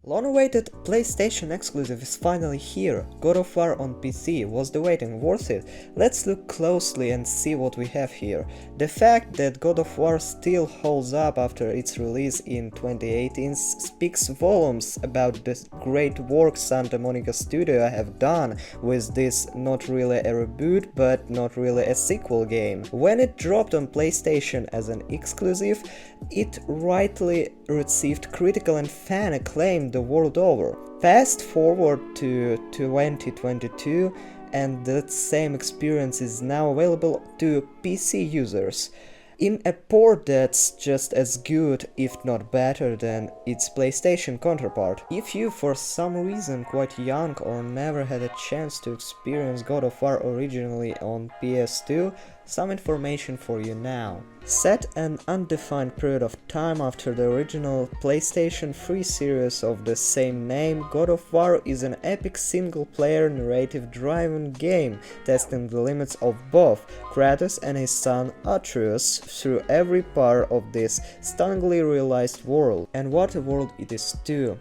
Long-awaited PlayStation exclusive is finally here. God of War on PC. Was the waiting worth it? Let's look closely and see what we have here. The fact that God of War still holds up after its release in 2018 speaks volumes about the great work Santa Monica Studio have done with this not really a reboot but not really a sequel game. When it dropped on PlayStation as an exclusive, it rightly received critical and fan acclaim the world over. Fast forward to 2022 and that same experience is now available to PC users in a port that's just as good, if not better, than its PlayStation counterpart. If you for some reason quite young or never had a chance to experience God of War originally on PS2, some information for you now. Set an undefined period of time after the original PlayStation 3 series of the same name, God of War is an epic single-player narrative-driven game, testing the limits of both Kratos and his son Atreus through every part of this stunningly realized world. And what a world it is too!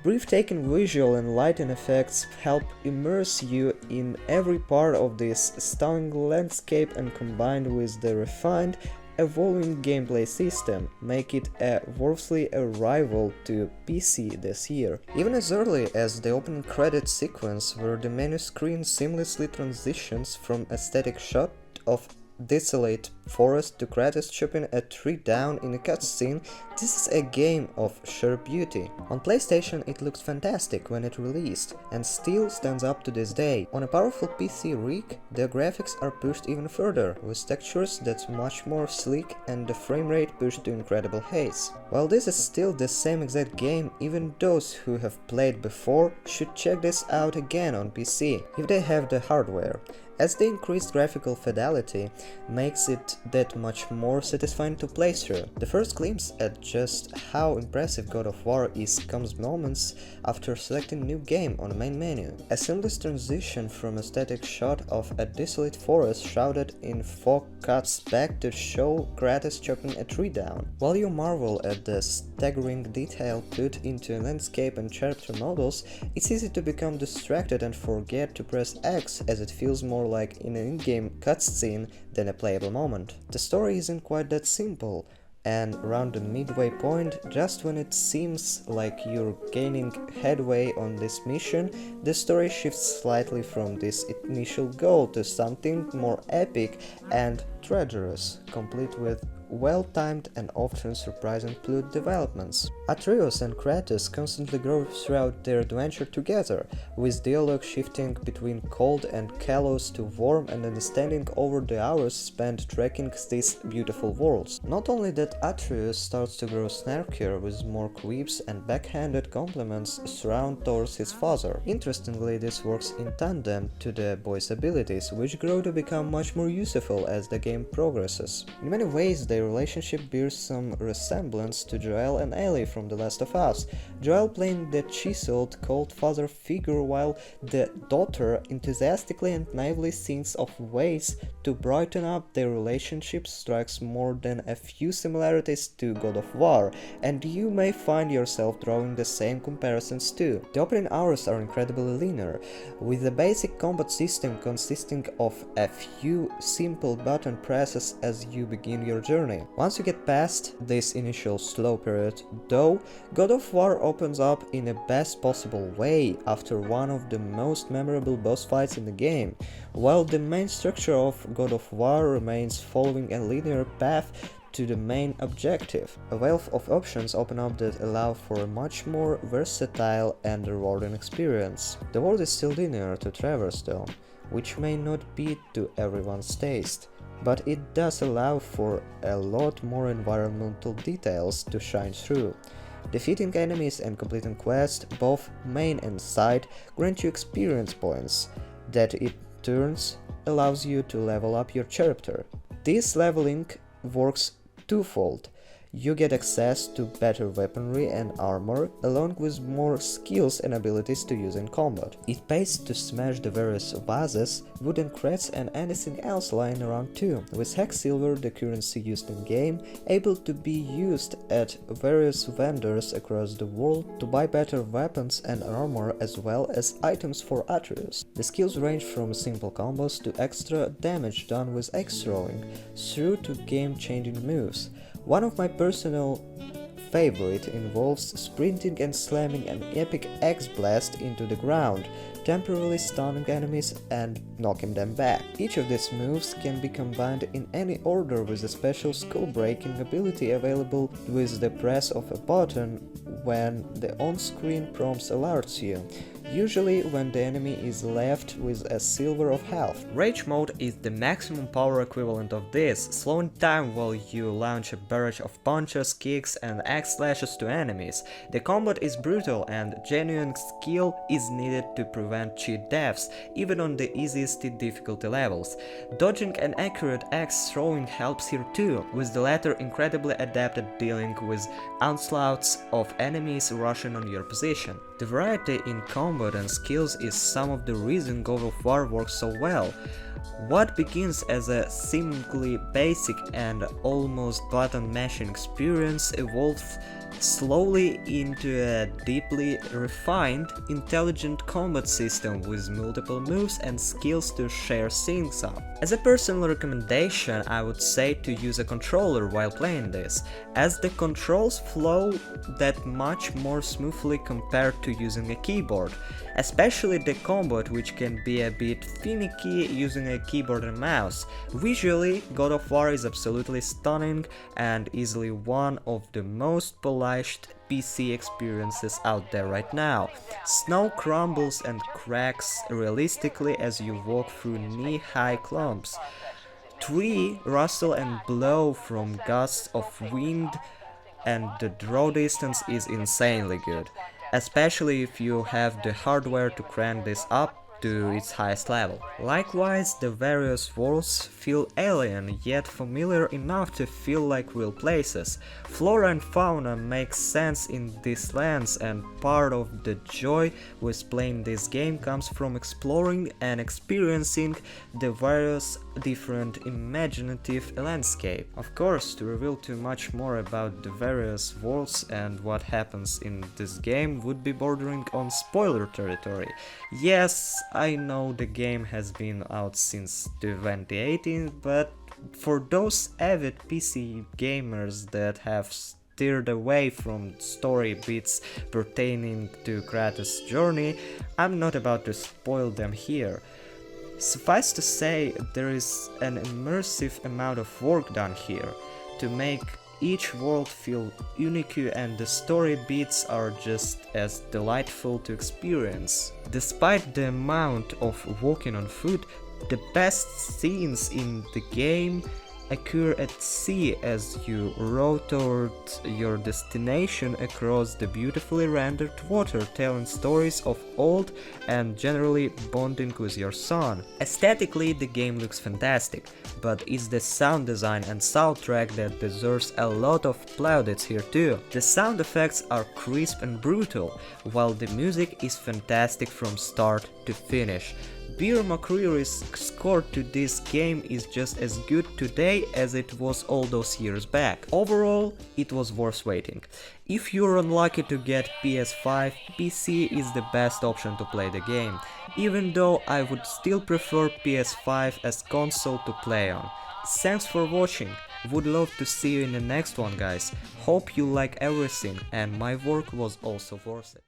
Breathtaking visual and lighting effects help immerse you in every part of this stunning landscape, and combined with the refined, evolving gameplay system, make it a worthy arrival to PC this year. Even as early as the opening credits sequence, where the menu screen seamlessly transitions from a static shot of desolate forest to Kratos chopping a tree down in a cutscene, this is a game of sheer beauty. On PlayStation it looked fantastic when it released, and still stands up to this day. On a powerful PC rig, the graphics are pushed even further, with textures that's much more sleek and the frame rate pushed to incredible heights. While this is still the same exact game, even those who have played before should check this out again on PC, if they have the hardware, as the increased graphical fidelity makes it that much more satisfying to play through. The first glimpse at just how impressive God of War is comes moments after selecting New Game on the main menu. A seamless transition from a static shot of a desolate forest shrouded in fog cuts back to show Kratos chopping a tree down. While you marvel at the staggering detail put into landscape and chapter models, it's easy to become distracted and forget to press X, as it feels more like in an in-game cutscene than a playable moment. The story isn't quite that simple, and around the midway point, just when it seems like you're gaining headway on this mission, the story shifts slightly from this initial goal to something more epic and treacherous, complete with well-timed and often surprising plot developments. Atreus and Kratos constantly grow throughout their adventure together, with dialogue shifting between cold and callous to warm and understanding over the hours spent trekking these beautiful worlds. Not only that, Atreus starts to grow snarkier, with more quips and backhanded compliments thrown towards his father. Interestingly, this works in tandem to the boy's abilities, which grow to become much more useful as the game progresses. In many ways, their relationship bears some resemblance to Joel and Ellie from The Last of Us, Joel playing the chiseled, cold father figure while the daughter enthusiastically and naively thinks of ways to brighten up their relationship. Strikes more than a few similarities to God of War, and you may find yourself drawing the same comparisons too. The opening hours are incredibly linear, with the basic combat system consisting of a few simple button presses as you begin your journey. Once you get past this initial slow period, though, God of War opens up in a best possible way after one of the most memorable boss fights in the game, while the main structure of God of War remains following a linear path to the main objective. A wealth of options open up that allow for a much more versatile and rewarding experience. The world is still linear to traverse though, which may not be to everyone's taste, but it does allow for a lot more environmental details to shine through. Defeating enemies and completing quests, both main and side, grant you experience points that in turn allows you to level up your character. This leveling works twofold. You get access to better weaponry and armor, along with more skills and abilities to use in combat. It pays to smash the various vases, wooden crates and anything else lying around too, with hex silver, the currency used in game, able to be used at various vendors across the world to buy better weapons and armor as well as items for Atreus. The skills range from simple combos to extra damage done with axe throwing, through to game-changing moves. One of my personal favorite involves sprinting and slamming an epic axe blast into the ground, temporarily stunning enemies and knocking them back. Each of these moves can be combined in any order with a special skull-breaking ability available with the press of a button when the on-screen prompts alerts you, usually when the enemy is left with a silver of health. Rage mode is the maximum power equivalent of this, slowing time while you launch a barrage of punches, kicks and axe slashes to enemies. The combat is brutal and genuine skill is needed to prevent cheat deaths, even on the easiest difficulty levels. Dodging and accurate axe throwing helps here too, with the latter incredibly adept at dealing with onslaughts of enemies rushing on your position. The variety in combat and skills is some of the reason God of War works so well. What begins as a seemingly basic and almost button mashing experience evolves slowly into a deeply refined, intelligent combat system with multiple moves and skills to share things up. As a personal recommendation, I would say to use a controller while playing this, as the controls flow that much more smoothly compared to using a keyboard, especially the combat, which can be a bit finicky using a keyboard and mouse. Visually, God of War is absolutely stunning and easily one of the most polished PC experiences out there right now. Snow crumbles and cracks realistically as you walk through knee-high clumps. Trees rustle and blow from gusts of wind, and the draw distance is insanely good, especially if you have the hardware to crank this up to its highest level. Likewise, the various worlds feel alien yet familiar enough to feel like real places. Flora and fauna make sense in these lands, and part of the joy with playing this game comes from exploring and experiencing the various different imaginative landscape. Of course, to reveal too much more about the various worlds and what happens in this game would be bordering on spoiler territory. Yes, I know the game has been out since 2018, but for those avid PC gamers that have steered away from story bits pertaining to Kratos' journey, I'm not about to spoil them here. Suffice to say, there is an immersive amount of work done here to make each world feel unique, and the story beats are just as delightful to experience. Despite the amount of walking on foot, the best scenes in the game occur at sea as you row toward your destination across the beautifully rendered water, telling stories of old and generally bonding with your son. Aesthetically, the game looks fantastic, but it's the sound design and soundtrack that deserves a lot of plaudits here too. The sound effects are crisp and brutal, while the music is fantastic from start to finish. Bear McCreary's score to this game is just as good today as it was all those years back. Overall, it was worth waiting. If you're unlucky to get PS5, PC is the best option to play the game, even though I would still prefer PS5 as console to play on. Thanks for watching, would love to see you in the next one, guys. Hope you like everything and my work was also worth it.